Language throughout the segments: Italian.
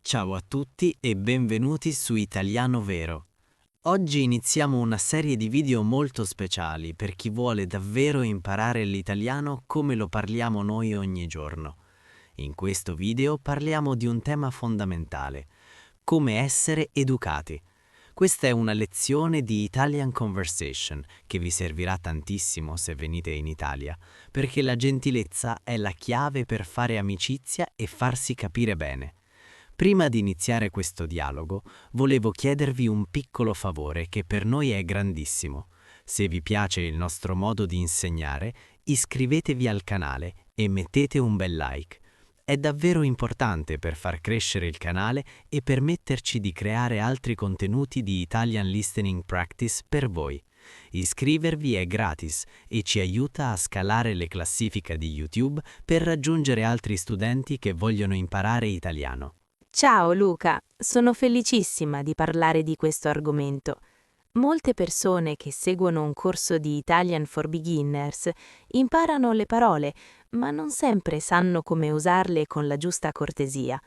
Ciao a tutti e benvenuti su Italiano Vero. Oggi iniziamo una serie di video molto speciali per chi vuole davvero imparare l'italiano come lo parliamo noi ogni giorno. In questo video parliamo di un tema fondamentale: come essere educati. Questa è una lezione di Italian Conversation che vi servirà tantissimo se venite in Italia, perché la gentilezza è la chiave per fare amicizia e farsi capire bene. Prima di iniziare questo dialogo, volevo chiedervi un piccolo favore che per noi è grandissimo. Se vi piace il nostro modo di insegnare, iscrivetevi al canale e mettete un bel like. È davvero importante per far crescere il canale e permetterci di creare altri contenuti di Italian Listening Practice per voi. Iscrivervi è gratis e ci aiuta a scalare le classifiche di YouTube per raggiungere altri studenti che vogliono imparare italiano. Ciao Luca, sono felicissima di parlare di questo argomento. Molte persone che seguono un corso di Italian for Beginners imparano le parole, ma non sempre sanno come usarle con la giusta cortesia.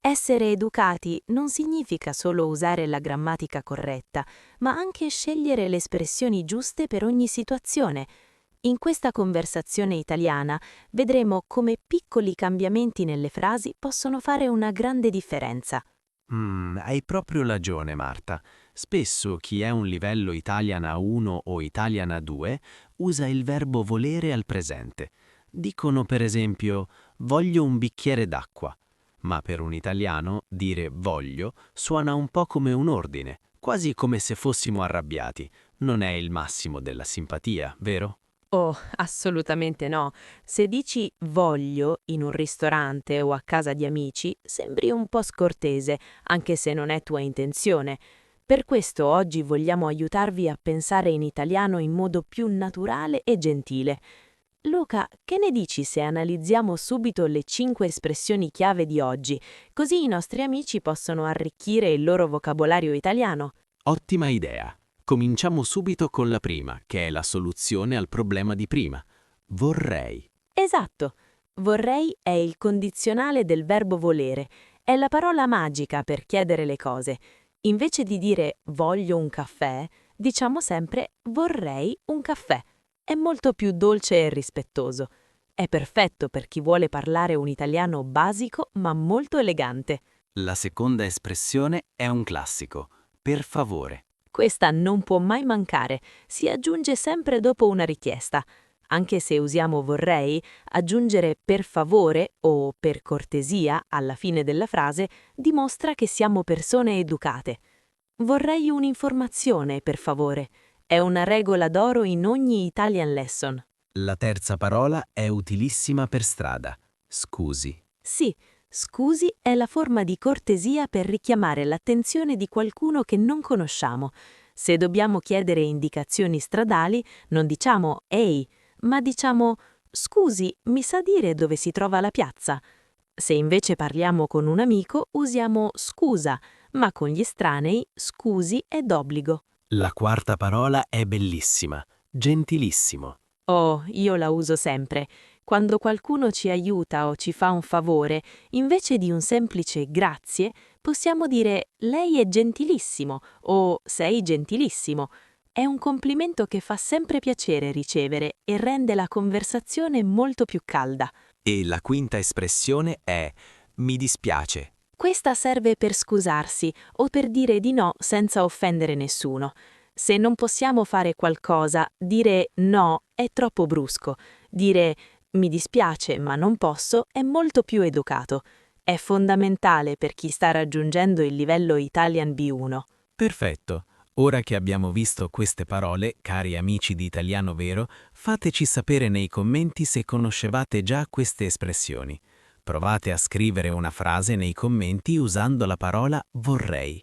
Essere educati non significa solo usare la grammatica corretta, ma anche scegliere le espressioni giuste per ogni situazione. In questa conversazione italiana vedremo come piccoli cambiamenti nelle frasi possono fare una grande differenza. Hai proprio ragione, Marta. Spesso chi è a un livello Italian A1 o Italian A2 usa il verbo volere al presente. Dicono per esempio voglio un bicchiere d'acqua, ma per un italiano dire voglio suona un po' come un ordine, quasi come se fossimo arrabbiati. Non è il massimo della simpatia, vero? Oh, assolutamente no. Se dici voglio in un ristorante o a casa di amici, sembri un po' scortese, anche se non è tua intenzione. Per questo oggi vogliamo aiutarvi a pensare in italiano in modo più naturale e gentile. Luca, che ne dici se analizziamo subito le 5 espressioni chiave di oggi, così i nostri amici possono arricchire il loro vocabolario italiano? Ottima idea. Cominciamo subito con la prima, che è la soluzione al problema di prima. Vorrei. Esatto. Vorrei è il condizionale del verbo volere. È la parola magica per chiedere le cose. Invece di dire voglio un caffè, diciamo sempre vorrei un caffè. È molto più dolce e rispettoso. È perfetto per chi vuole parlare un italiano basico ma molto elegante. La seconda espressione è un classico. Per favore. Questa non può mai mancare, si aggiunge sempre dopo una richiesta. Anche se usiamo vorrei, aggiungere per favore o per cortesia alla fine della frase dimostra che siamo persone educate. Vorrei un'informazione, per favore. È una regola d'oro in ogni Italian lesson. La terza parola è utilissima per strada. Scusi. Sì, scusi è la forma di cortesia per richiamare l'attenzione di qualcuno che non conosciamo. Se dobbiamo chiedere indicazioni stradali, non diciamo ehi, ma diciamo scusi, mi sa dire dove si trova la piazza? Se invece parliamo con un amico, usiamo scusa, ma con gli estranei scusi è d'obbligo. La quarta parola è bellissima. Gentilissimo. Oh, io la uso sempre. Quando qualcuno ci aiuta o ci fa un favore, invece di un semplice grazie, possiamo dire lei è gentilissimo o sei gentilissimo. È un complimento che fa sempre piacere ricevere e rende la conversazione molto più calda. E la quinta espressione è mi dispiace. Questa serve per scusarsi o per dire di no senza offendere nessuno. Se non possiamo fare qualcosa, dire no è troppo brusco. Dire mi dispiace ma non posso è molto più educato. È fondamentale per chi sta raggiungendo il livello Italian B1. Perfetto. Ora che abbiamo visto queste parole, cari amici di Italiano Vero, fateci sapere nei commenti se conoscevate già queste espressioni. Provate a scrivere una frase nei commenti usando la parola vorrei.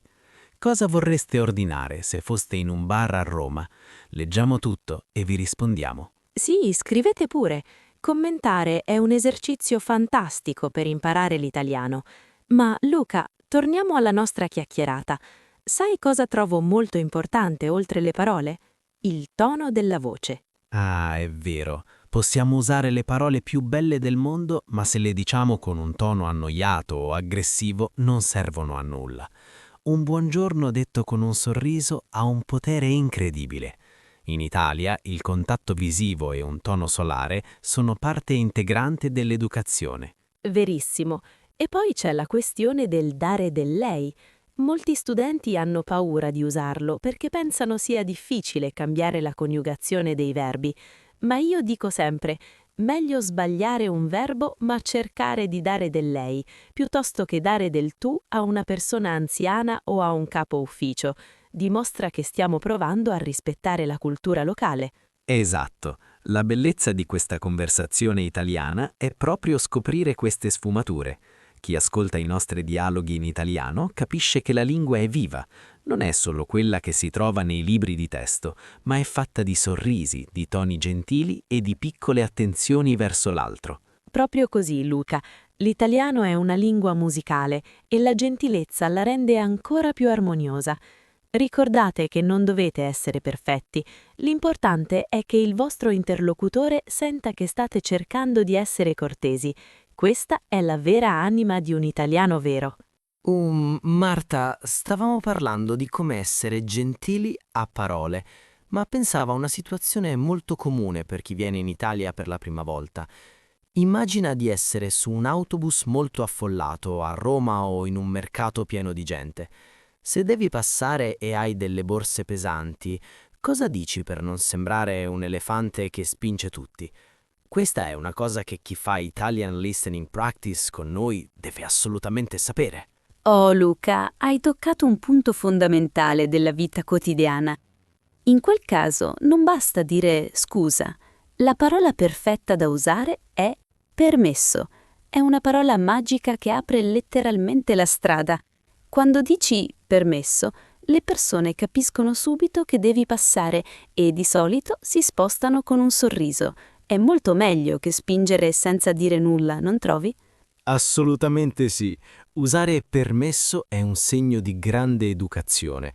Cosa vorreste ordinare se foste in un bar a Roma? Leggiamo tutto e vi rispondiamo. Sì, scrivete pure. Commentare è un esercizio fantastico per imparare l'italiano. Ma Luca, torniamo alla nostra chiacchierata. Sai cosa trovo molto importante oltre le parole? Il tono della voce. Ah, è vero. Possiamo usare le parole più belle del mondo, ma se le diciamo con un tono annoiato o aggressivo non servono a nulla. Un buongiorno detto con un sorriso ha un potere incredibile. In Italia il contatto visivo e un tono solare sono parte integrante dell'educazione. Verissimo. E poi c'è la questione del dare del lei. Molti studenti hanno paura di usarlo perché pensano sia difficile cambiare la coniugazione dei verbi, ma io dico sempre, meglio sbagliare un verbo ma cercare di dare del lei, piuttosto che dare del tu a una persona anziana o a un capo ufficio. Dimostra che stiamo provando a rispettare la cultura locale. Esatto, la bellezza di questa conversazione italiana è proprio scoprire queste sfumature. Chi ascolta i nostri dialoghi in italiano capisce che la lingua è viva, non è solo quella che si trova nei libri di testo, ma è fatta di sorrisi, di toni gentili e di piccole attenzioni verso l'altro. Proprio così, Luca. L'italiano è una lingua musicale e la gentilezza la rende ancora più armoniosa. Ricordate che non dovete essere perfetti, l'importante è che il vostro interlocutore senta che state cercando di essere cortesi. Questa è la vera anima di un italiano vero. Marta, stavamo parlando di come essere gentili a parole, ma pensavo a una situazione molto comune per chi viene in Italia per la prima volta. Immagina di essere su un autobus molto affollato a Roma o in un mercato pieno di gente. Se devi passare e hai delle borse pesanti, cosa dici per non sembrare un elefante che spinge tutti? Questa è una cosa che chi fa Italian Listening Practice con noi deve assolutamente sapere. Oh Luca, hai toccato un punto fondamentale della vita quotidiana. In quel caso non basta dire scusa. La parola perfetta da usare è permesso. È una parola magica che apre letteralmente la strada. Quando dici permesso, le persone capiscono subito che devi passare e di solito si spostano con un sorriso. È molto meglio che spingere senza dire nulla, non trovi? Assolutamente sì. Usare permesso è un segno di grande educazione.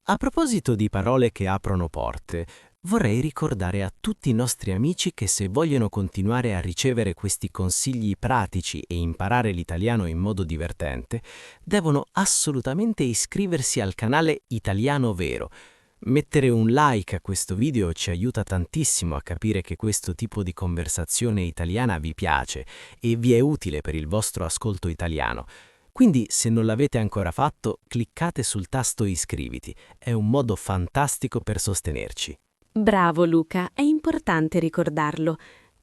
A proposito di parole che aprono porte, vorrei ricordare a tutti i nostri amici che se vogliono continuare a ricevere questi consigli pratici e imparare l'italiano in modo divertente, devono assolutamente iscriversi al canale Italiano Vero. Mettere un like a questo video ci aiuta tantissimo a capire che questo tipo di conversazione italiana vi piace e vi è utile per il vostro ascolto italiano. Quindi, se non l'avete ancora fatto, cliccate sul tasto iscriviti. È un modo fantastico per sostenerci. Bravo Luca, è importante ricordarlo.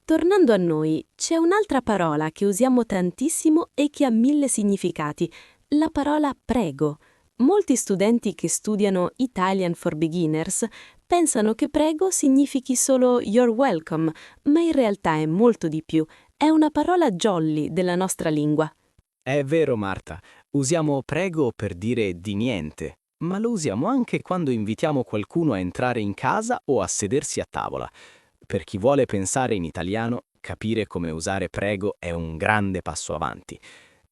Tornando a noi, c'è un'altra parola che usiamo tantissimo e che ha 1000 significati, la parola prego. Molti studenti che studiano Italian for Beginners pensano che prego significhi solo you're welcome, ma in realtà è molto di più. È una parola jolly della nostra lingua. È vero, Marta, usiamo prego per dire di niente, ma lo usiamo anche quando invitiamo qualcuno a entrare in casa o a sedersi a tavola. Per chi vuole pensare in italiano, capire come usare prego è un grande passo avanti.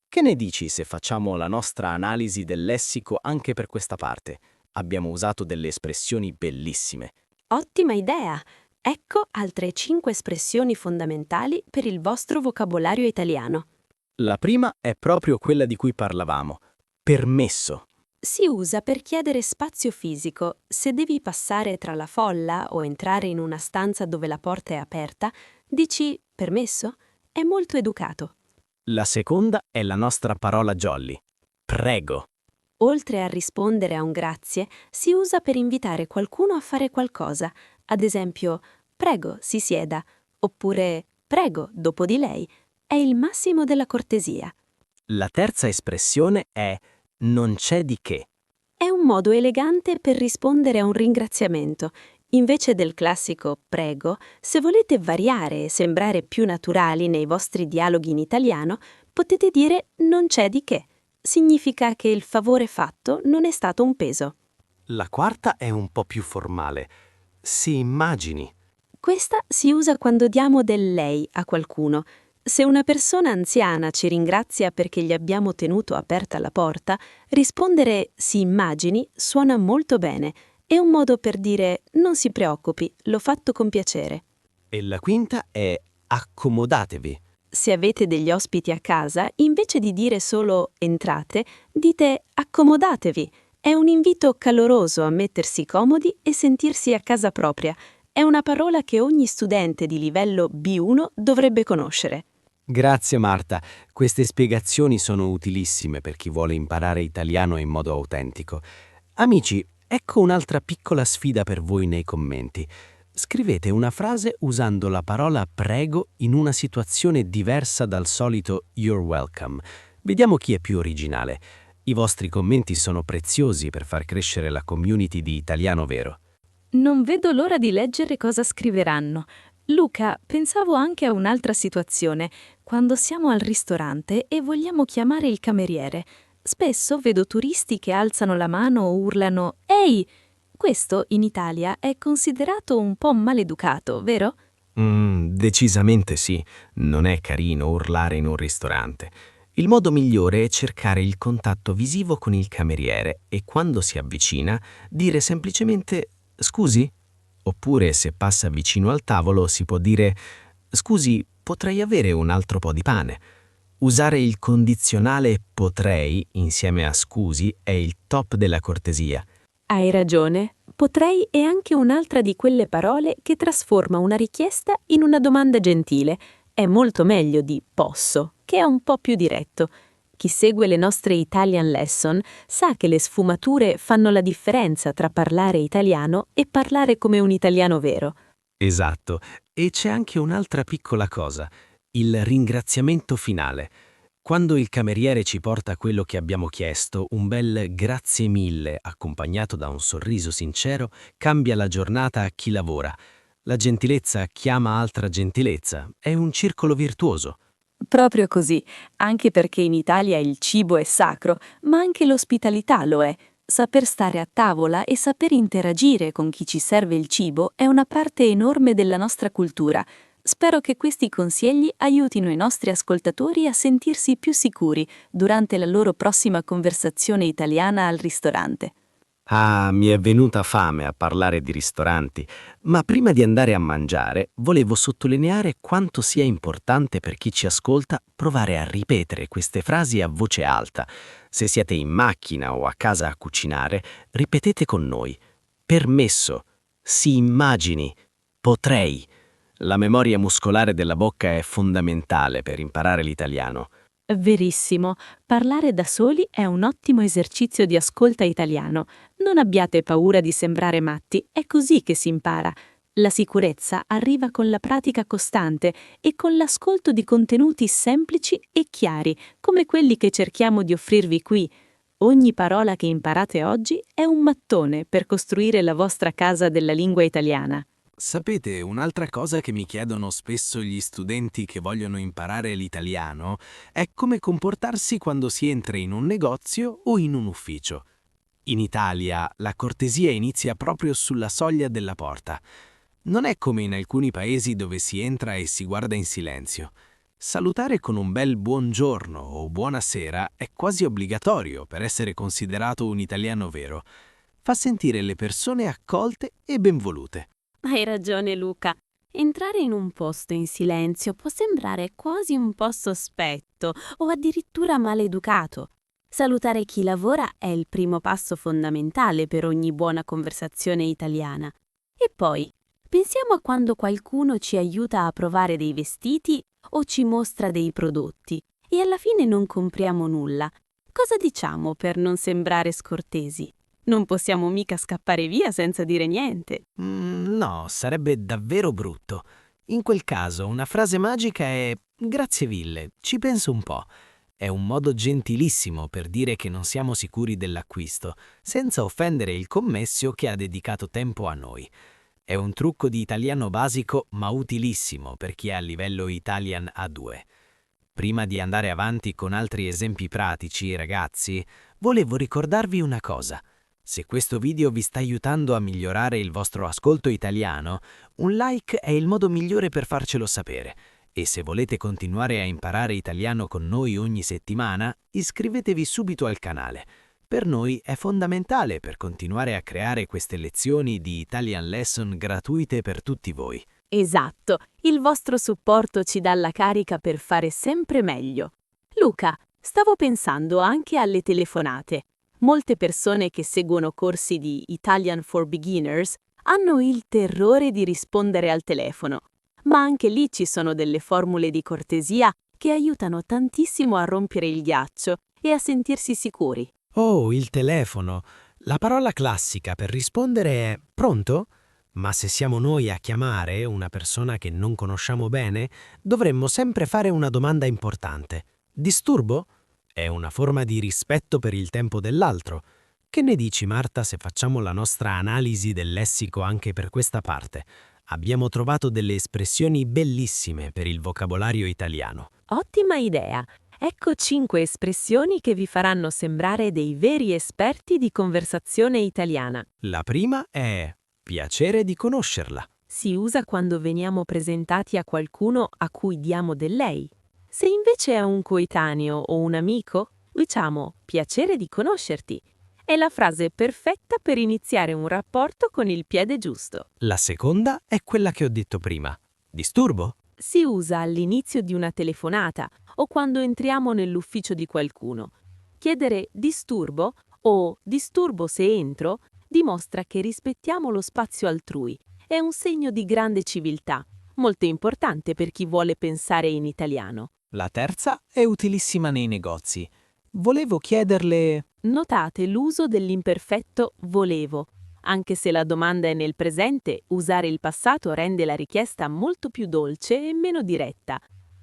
Che ne dici se facciamo la nostra analisi del lessico anche per questa parte? Abbiamo usato delle espressioni bellissime. Ottima idea! Ecco altre 5 espressioni fondamentali per il vostro vocabolario italiano. La prima è proprio quella di cui parlavamo, permesso. Si usa per chiedere spazio fisico. Se devi passare tra la folla o entrare in una stanza dove la porta è aperta, dici permesso? È molto educato. La seconda è la nostra parola jolly, prego. Oltre a rispondere a un grazie, si usa per invitare qualcuno a fare qualcosa. Ad esempio, prego, si sieda, oppure prego, dopo di lei. È il massimo della cortesia. La terza espressione è non c'è di che. È un modo elegante per rispondere a un ringraziamento. Invece del classico prego, se volete variare e sembrare più naturali nei vostri dialoghi in italiano, potete dire non c'è di che. Significa che il favore fatto non è stato un peso. La quarta è un po' più formale. Si immagini. Questa si usa quando diamo del lei a qualcuno. Se una persona anziana ci ringrazia perché gli abbiamo tenuto aperta la porta, rispondere si immagini suona molto bene. È un modo per dire non si preoccupi, l'ho fatto con piacere. E la quinta è accomodatevi. Se avete degli ospiti a casa, invece di dire solo entrate, dite accomodatevi. È un invito caloroso a mettersi comodi e sentirsi a casa propria. È una parola che ogni studente di livello B1 dovrebbe conoscere. Grazie Marta, queste spiegazioni sono utilissime per chi vuole imparare italiano in modo autentico. Amici, ecco un'altra piccola sfida per voi nei commenti. Scrivete una frase usando la parola prego in una situazione diversa dal solito you're welcome. Vediamo chi è più originale. I vostri commenti sono preziosi per far crescere la community di Italiano Vero. Non vedo l'ora di leggere cosa scriveranno. Luca, pensavo anche a un'altra situazione, quando siamo al ristorante e vogliamo chiamare il cameriere. Spesso vedo turisti che alzano la mano o urlano «Ehi!». Questo in Italia è considerato un po' maleducato, vero? Decisamente sì, non è carino urlare in un ristorante. Il modo migliore è cercare il contatto visivo con il cameriere e quando si avvicina dire semplicemente «Scusi?». Oppure se passa vicino al tavolo si può dire «Scusi, potrei avere un altro po' di pane?». Usare il condizionale potrei insieme a scusi è il top della cortesia. Hai ragione. Potrei è anche un'altra di quelle parole che trasforma una richiesta in una domanda gentile. È molto meglio di posso, che è un po' più diretto. Chi segue le nostre Italian Lesson sa che le sfumature fanno la differenza tra parlare italiano e parlare come un italiano vero. Esatto, e c'è anche un'altra piccola cosa, il ringraziamento finale. Quando il cameriere ci porta quello che abbiamo chiesto, un bel grazie mille accompagnato da un sorriso sincero cambia la giornata a chi lavora. La gentilezza chiama altra gentilezza, è un circolo virtuoso. Proprio così, anche perché in Italia il cibo è sacro, ma anche l'ospitalità lo è. Saper stare a tavola e saper interagire con chi ci serve il cibo è una parte enorme della nostra cultura. Spero che questi consigli aiutino i nostri ascoltatori a sentirsi più sicuri durante la loro prossima conversazione italiana al ristorante. Ah, mi è venuta fame a parlare di ristoranti, ma prima di andare a mangiare volevo sottolineare quanto sia importante per chi ci ascolta provare a ripetere queste frasi a voce alta. Se siete in macchina o a casa a cucinare, ripetete con noi. Permesso, si immagini, potrei. La memoria muscolare della bocca è fondamentale per imparare l'italiano. Verissimo, parlare da soli è un ottimo esercizio di ascolta italiano. Non abbiate paura di sembrare matti, è così che si impara. La sicurezza arriva con la pratica costante e con l'ascolto di contenuti semplici e chiari, come quelli che cerchiamo di offrirvi qui. Ogni parola che imparate oggi è un mattone per costruire la vostra casa della lingua italiana. Sapete, un'altra cosa che mi chiedono spesso gli studenti che vogliono imparare l'italiano è come comportarsi quando si entra in un negozio o in un ufficio. In Italia la cortesia inizia proprio sulla soglia della porta. Non è come in alcuni paesi dove si entra e si guarda in silenzio. Salutare con un bel buongiorno o buonasera è quasi obbligatorio per essere considerato un italiano vero. Fa sentire le persone accolte e benvolute. Hai ragione, Luca. Entrare in un posto in silenzio può sembrare quasi un po' sospetto o addirittura maleducato. Salutare chi lavora è il primo passo fondamentale per ogni buona conversazione italiana. E poi, pensiamo a quando qualcuno ci aiuta a provare dei vestiti o ci mostra dei prodotti e alla fine non compriamo nulla. Cosa diciamo per non sembrare scortesi? Non possiamo mica scappare via senza dire niente. No, sarebbe davvero brutto. In quel caso una frase magica è «Grazie mille, ci penso un po'». È un modo gentilissimo per dire che non siamo sicuri dell'acquisto, senza offendere il commesso che ha dedicato tempo a noi. È un trucco di italiano basico ma utilissimo per chi è a livello Italian A2. Prima di andare avanti con altri esempi pratici, ragazzi, volevo ricordarvi una cosa. Se questo video vi sta aiutando a migliorare il vostro ascolto italiano, un like è il modo migliore per farcelo sapere. E se volete continuare a imparare italiano con noi ogni settimana, iscrivetevi subito al canale. Per noi è fondamentale per continuare a creare queste lezioni di Italian Lesson gratuite per tutti voi. Esatto, il vostro supporto ci dà la carica per fare sempre meglio. Luca, stavo pensando anche alle telefonate. Molte persone che seguono corsi di Italian for Beginners hanno il terrore di rispondere al telefono, ma anche lì ci sono delle formule di cortesia che aiutano tantissimo a rompere il ghiaccio e a sentirsi sicuri. Oh, il telefono. La parola classica per rispondere è pronto? Ma se siamo noi a chiamare una persona che non conosciamo bene, dovremmo sempre fare una domanda importante. Disturbo? È una forma di rispetto per il tempo dell'altro. Che ne dici, Marta, se facciamo la nostra analisi del lessico anche per questa parte? Abbiamo trovato delle espressioni bellissime per il vocabolario italiano. Ottima idea! Ecco 5 espressioni che vi faranno sembrare dei veri esperti di conversazione italiana. La prima è piacere di conoscerla. Si usa quando veniamo presentati a qualcuno a cui diamo del lei. Se invece è un coetaneo o un amico, diciamo piacere di conoscerti. È la frase perfetta per iniziare un rapporto con il piede giusto. La seconda è quella che ho detto prima. Disturbo? Si usa all'inizio di una telefonata o quando entriamo nell'ufficio di qualcuno. Chiedere disturbo o disturbo se entro dimostra che rispettiamo lo spazio altrui. È un segno di grande civiltà, molto importante per chi vuole pensare in italiano. La terza è utilissima nei negozi. Volevo chiederle... Notate l'uso dell'imperfetto volevo. Anche se la domanda è nel presente, usare il passato rende la richiesta molto più dolce e meno diretta.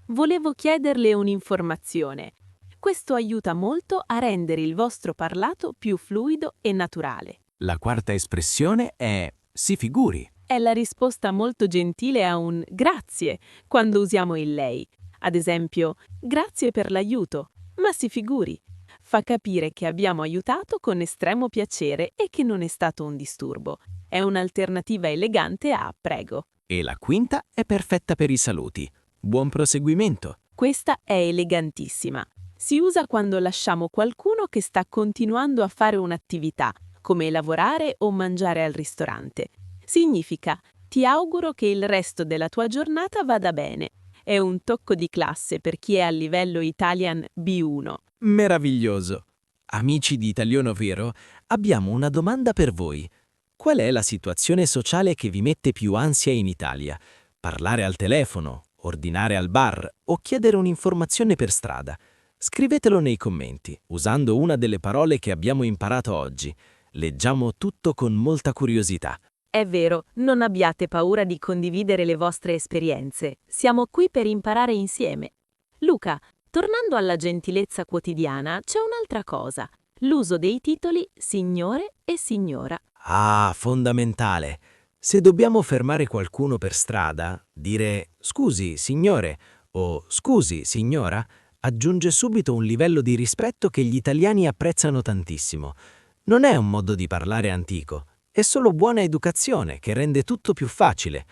Volevo chiederle un'informazione. Questo aiuta molto a rendere il vostro parlato più fluido e naturale. La quarta espressione è si figuri. È la risposta molto gentile a un grazie quando usiamo il lei. Ad esempio, grazie per l'aiuto, ma si figuri. Fa capire che abbiamo aiutato con estremo piacere e che non è stato un disturbo. È un'alternativa elegante a prego. E la quinta è perfetta per i saluti. Buon proseguimento. Questa è elegantissima. Si usa quando lasciamo qualcuno che sta continuando a fare un'attività, come lavorare o mangiare al ristorante. Significa ti auguro che il resto della tua giornata vada bene. È un tocco di classe per chi è a livello Italian B1. Meraviglioso. Amici di Italiano Vero, abbiamo una domanda per voi. Qual è la situazione sociale che vi mette più ansia in Italia? Parlare al telefono, ordinare al bar o chiedere un'informazione per strada? Scrivetelo nei commenti, usando una delle parole che abbiamo imparato oggi. Leggiamo tutto con molta curiosità. È vero, non abbiate paura di condividere le vostre esperienze. Siamo qui per imparare insieme. Luca, tornando alla gentilezza quotidiana, c'è un'altra cosa. L'uso dei titoli signore e signora. Ah, fondamentale. Se dobbiamo fermare qualcuno per strada, dire scusi, signore o scusi, signora, aggiunge subito un livello di rispetto che gli italiani apprezzano tantissimo. Non è un modo di parlare antico, è solo buona educazione che rende tutto più facile.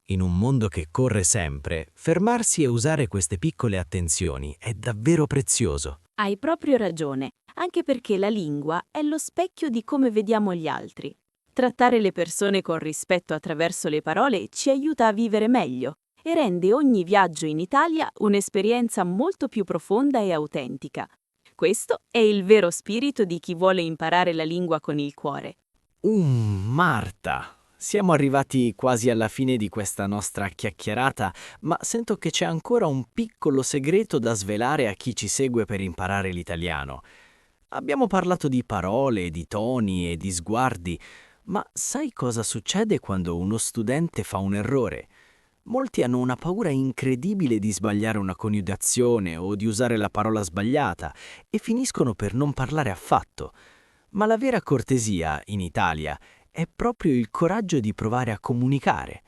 In un mondo che corre sempre, fermarsi e usare queste piccole attenzioni è davvero prezioso. Hai proprio ragione, anche perché la lingua è lo specchio di come vediamo gli altri. Trattare le persone con rispetto attraverso le parole ci aiuta a vivere meglio e rende ogni viaggio in Italia un'esperienza molto più profonda e autentica. Questo è il vero spirito di chi vuole imparare la lingua con il cuore. Marta, siamo arrivati quasi alla fine di questa nostra chiacchierata, ma sento che c'è ancora un piccolo segreto da svelare a chi ci segue per imparare l'italiano. Abbiamo parlato di parole, di toni e di sguardi, ma sai cosa succede quando uno studente fa un errore? Molti hanno una paura incredibile di sbagliare una coniugazione o di usare la parola sbagliata e finiscono per non parlare affatto. Ma la vera cortesia, in Italia, è proprio il coraggio di provare a comunicare.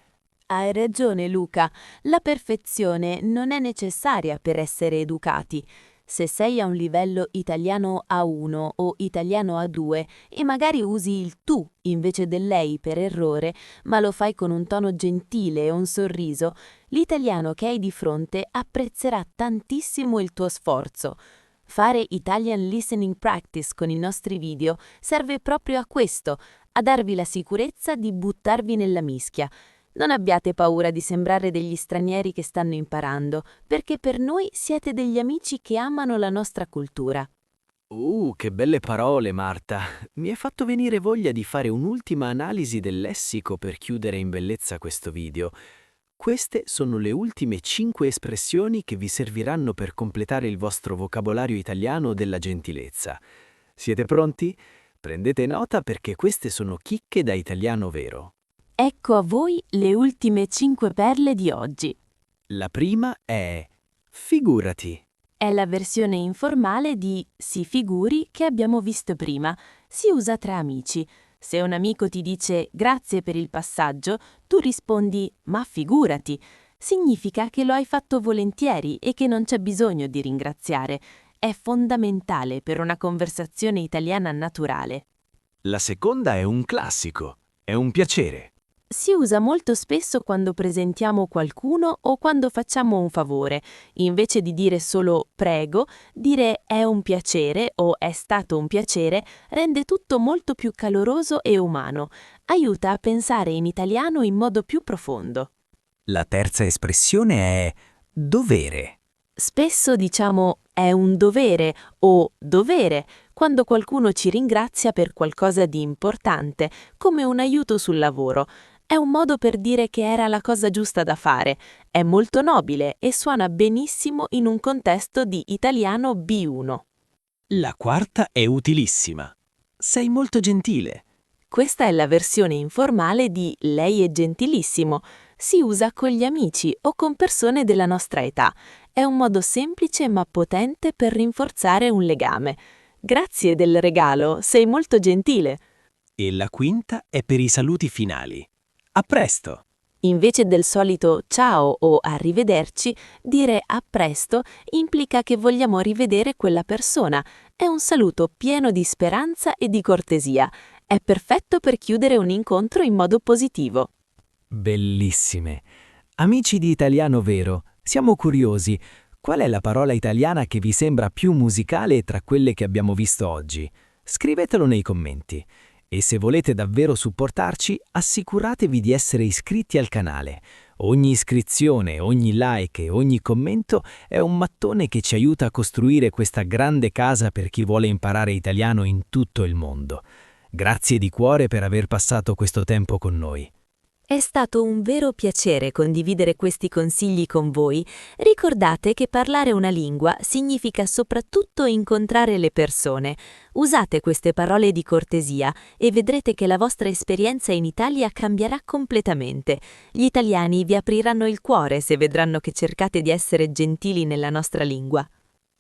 Hai ragione, Luca. La perfezione non è necessaria per essere educati. Se sei a un livello italiano A1 o italiano A2 e magari usi il tu invece del lei per errore, ma lo fai con un tono gentile e un sorriso, l'italiano che hai di fronte apprezzerà tantissimo il tuo sforzo. Fare Italian Listening Practice con i nostri video serve proprio a questo, a darvi la sicurezza di buttarvi nella mischia. Non abbiate paura di sembrare degli stranieri che stanno imparando, perché per noi siete degli amici che amano la nostra cultura. Che belle parole, Marta. Mi hai fatto venire voglia di fare un'ultima analisi del lessico per chiudere in bellezza questo video. Queste sono le ultime 5 espressioni che vi serviranno per completare il vostro vocabolario italiano della gentilezza. Siete pronti? Prendete nota perché queste sono chicche da italiano vero. Ecco a voi le ultime 5 perle di oggi. La prima è figurati. È la versione informale di si figuri che abbiamo visto prima. Si usa tra amici. Se un amico ti dice grazie per il passaggio, tu rispondi ma figurati. Significa che lo hai fatto volentieri e che non c'è bisogno di ringraziare. È fondamentale per una conversazione italiana naturale. La seconda è un classico. È un piacere. Si usa molto spesso quando presentiamo qualcuno o quando facciamo un favore. Invece di dire solo prego, dire è un piacere o è stato un piacere rende tutto molto più caloroso e umano. Aiuta a pensare in italiano in modo più profondo. La terza espressione è dovere. Spesso diciamo è un dovere o dovere quando qualcuno ci ringrazia per qualcosa di importante, come un aiuto sul lavoro. È un modo per dire che era la cosa giusta da fare. È molto nobile e suona benissimo in un contesto di italiano B1. La quarta è utilissima. Sei molto gentile. Questa è la versione informale di lei è gentilissimo. Si usa con gli amici o con persone della nostra età. È un modo semplice ma potente per rinforzare un legame. Grazie del regalo, sei molto gentile. E la quinta è per i saluti finali. A presto! Invece del solito ciao o arrivederci, dire a presto implica che vogliamo rivedere quella persona. È un saluto pieno di speranza e di cortesia. È perfetto per chiudere un incontro in modo positivo. Bellissime. Amici di Italiano Vero, siamo curiosi. Qual è la parola italiana che vi sembra più musicale tra quelle che abbiamo visto oggi? Scrivetelo nei commenti. E se volete davvero supportarci, assicuratevi di essere iscritti al canale. Ogni iscrizione, ogni like e ogni commento è un mattone che ci aiuta a costruire questa grande casa per chi vuole imparare italiano in tutto il mondo. Grazie di cuore per aver passato questo tempo con noi. È stato un vero piacere condividere questi consigli con voi. Ricordate che parlare una lingua significa soprattutto incontrare le persone. Usate queste parole di cortesia e vedrete che la vostra esperienza in Italia cambierà completamente. Gli italiani vi apriranno il cuore se vedranno che cercate di essere gentili nella nostra lingua.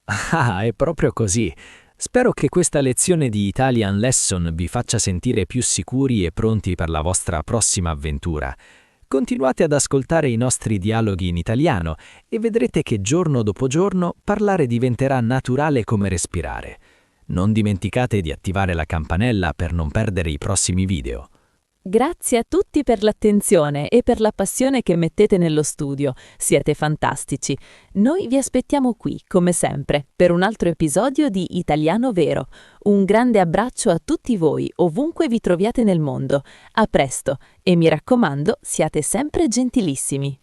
Ah, è proprio così. Spero che questa lezione di Italian Lesson vi faccia sentire più sicuri e pronti per la vostra prossima avventura. Continuate ad ascoltare i nostri dialoghi in italiano e vedrete che giorno dopo giorno parlare diventerà naturale come respirare. Non dimenticate di attivare la campanella per non perdere i prossimi video. Grazie a tutti per l'attenzione e per la passione che mettete nello studio. Siete fantastici. Noi vi aspettiamo qui, come sempre, per un altro episodio di Italiano Vero. Un grande abbraccio a tutti voi, ovunque vi troviate nel mondo. A presto e mi raccomando, siate sempre gentilissimi.